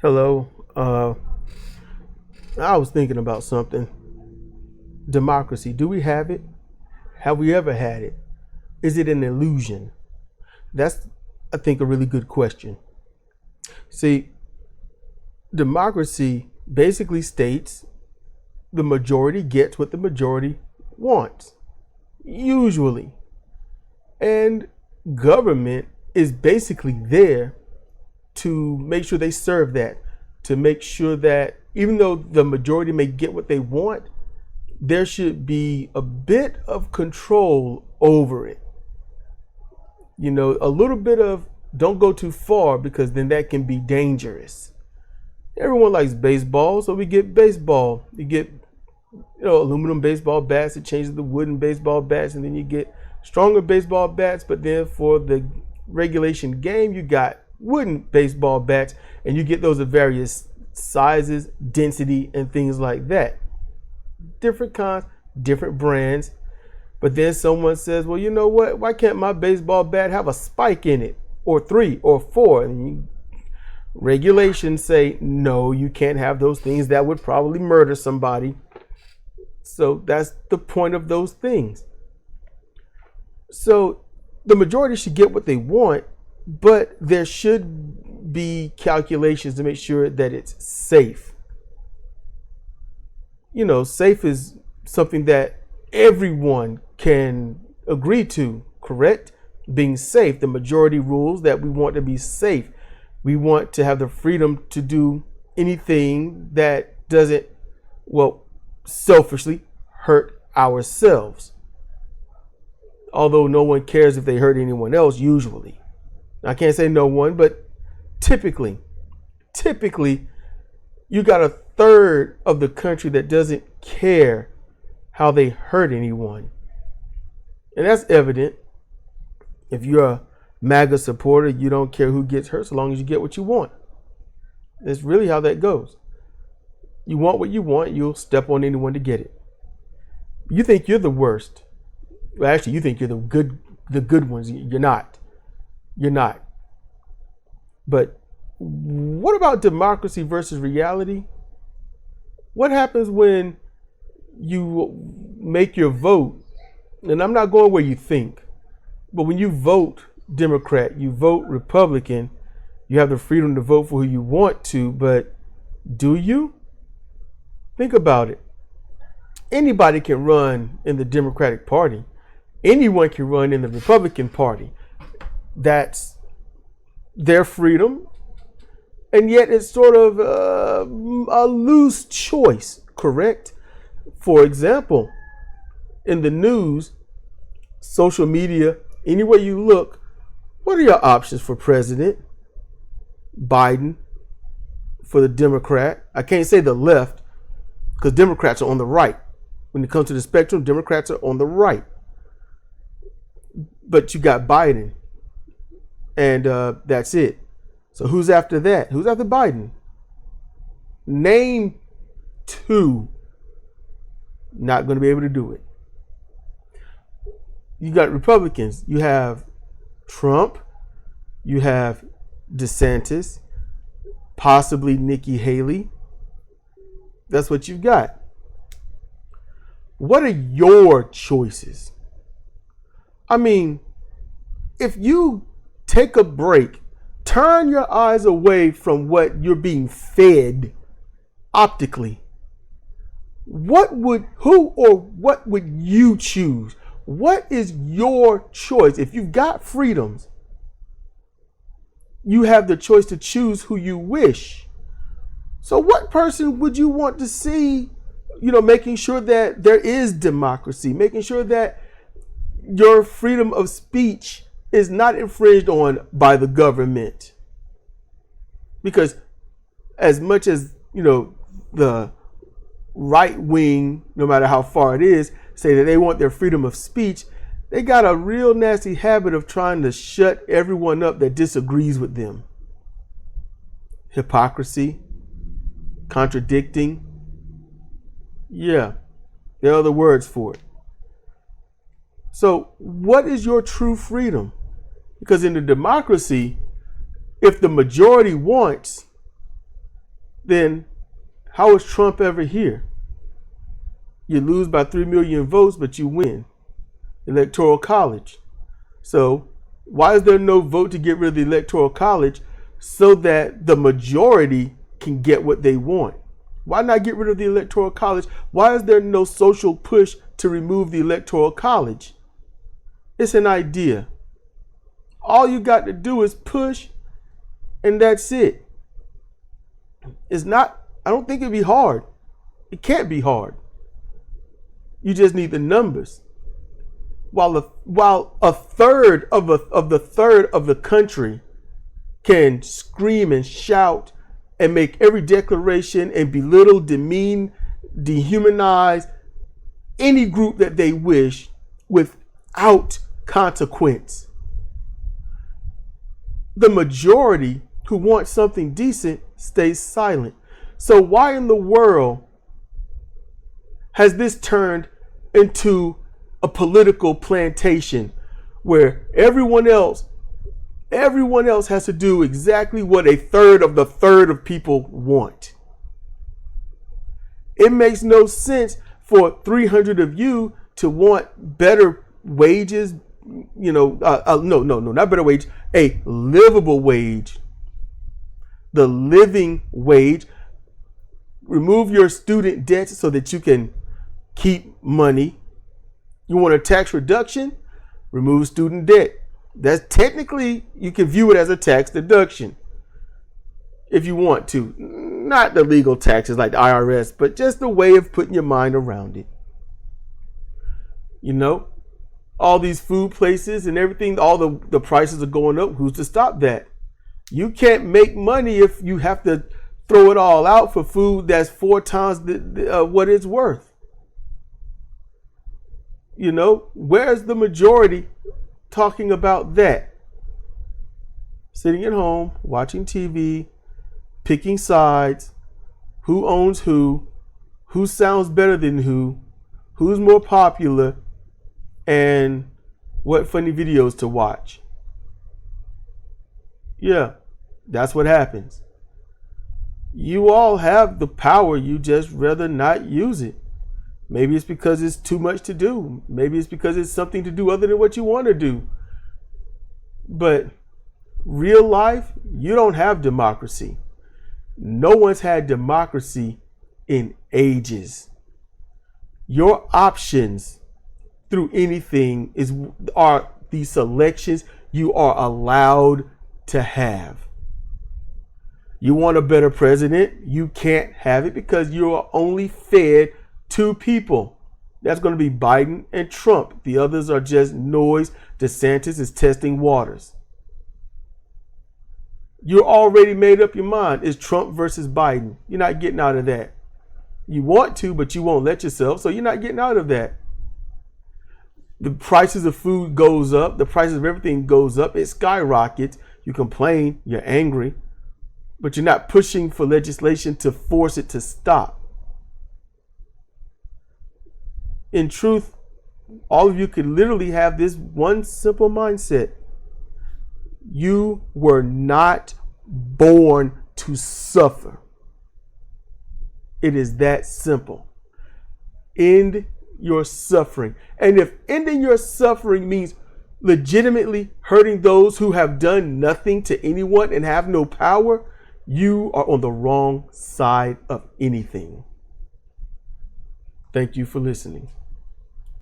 Hello. I was thinking about something. Democracy. Do we have it? Have we ever had it? Is it an illusion? That's, I think, a really good question. See, democracy basically states the majority gets what the majority wants, usually. And government is basically there to make sure they serve that, to make sure that even though the majority may get what they want, there should be a bit of control over it. You know, a little bit of don't go too far because then that can be dangerous. Everyone likes baseball, so we get baseball. You get, aluminum baseball bats. It changes the wooden baseball bats, and then you get stronger baseball bats. But then for the regulation game, you got wooden baseball bats, and you get those of various sizes, density, and things like that. Different kinds, different brands. But then someone says, well, you know what? Why can't my baseball bat have a spike in it, or 3 or 4? And regulations say, no, you can't have those things. That would probably murder somebody. So that's the point of those things. So the majority should get what they want, but there should be calculations to make sure that it's safe. Safe is something that everyone can agree to, correct? Being safe, the majority rules that we want to be safe. We want to have the freedom to do anything that doesn't, selfishly hurt ourselves. Although no one cares if they hurt anyone else, usually. I can't say no one, but typically, you got a third of the country that doesn't care how they hurt anyone. And that's evident. If you're a MAGA supporter, you don't care who gets hurt so long as you get what you want. That's really how that goes. You want what you want, you'll step on anyone to get it. You think you're the worst. Well, actually, you think you're the good ones. You're not. You're not. But what about democracy versus reality? What happens when you make your vote? And I'm not going where you think, but when you vote Democrat, you vote Republican, you have the freedom to vote for who you want to, but do you? Think about it. Anybody can run in the Democratic Party. Anyone can run in the Republican Party. That's their freedom. And yet it's sort of a loose choice, correct? For example, in the news, social media, anywhere you look, what are your options for president? Biden, for the Democrat. I can't say the left because Democrats are on the right. When it comes to the spectrum, Democrats are on the right. But you got Biden, and that's it. So who's after that? Who's after Biden? Name 2. Not going to be able to do it. You got Republicans. You have Trump. You have DeSantis. Possibly Nikki Haley. That's what you've got. What are your choices? I mean, if you take a break, turn your eyes away from what you're being fed optically, what would you choose? What is your choice? If you've got freedoms, you have the choice to choose who you wish. So what person would you want to see, making sure that there is democracy, making sure that your freedom of speech is not infringed on by the government? Because as much as, the right wing, no matter how far it is, say that they want their freedom of speech, they got a real nasty habit of trying to shut everyone up that disagrees with them. Hypocrisy, contradicting. Yeah, there are other words for it. So what is your true freedom? Because in the democracy, if the majority wants, then how is Trump ever here? You lose by 3 million votes, but you win. Electoral college. So why is there no vote to get rid of the electoral college so that the majority can get what they want? Why not get rid of the electoral college? Why is there no social push to remove the electoral college? It's an idea. All you got to do is push, and that's it. It's not, I don't think it'd be hard. It can't be hard. You just need the numbers. While a third of the country can scream and shout and make every declaration and belittle, demean, dehumanize any group that they wish without consequence. The majority who want something decent stays silent. So why in the world has this turned into a political plantation where everyone else has to do exactly what a third of people want? It makes no sense for 300 of you to want better wages, no, not better wage, a livable wage, the living wage. Remove your student debt so that you can keep money. You want a tax reduction? Remove student debt. That's technically, you can view it as a tax deduction if you want to. Not the legal taxes like the IRS, but just a way of putting your mind around it. You know, all these food places and everything, all the prices are going up. Who's to stop that? You can't make money if you have to throw it all out for food that's 4 times what it's worth. You know, where's the majority talking about that? Sitting at home, watching TV, picking sides, who owns who sounds better than who's more popular, and what funny videos to watch. Yeah, that's what happens. You all have the power, you just rather not use it. Maybe it's because it's too much to do. Maybe it's because it's something to do other than what you want to do. But real life, you don't have democracy. No one's had democracy in ages. Your options through anything are the selections you are allowed to have. You want a better president? You can't have it because you are only fed 2 people. That's going to be Biden and Trump. The others are just noise. DeSantis is testing waters. You're already made up your mind. It's Trump versus Biden. You're not getting out of that. You want to, but you won't let yourself. So you're not getting out of that. The prices of food goes up. The prices of everything goes up. It skyrockets. You complain. You're angry. But you're not pushing for legislation to force it to stop. In truth, all of you could literally have this one simple mindset. You were not born to suffer. It is that simple. End your suffering. And if ending your suffering means legitimately hurting those who have done nothing to anyone and have no power, you are on the wrong side of anything. Thank you for listening.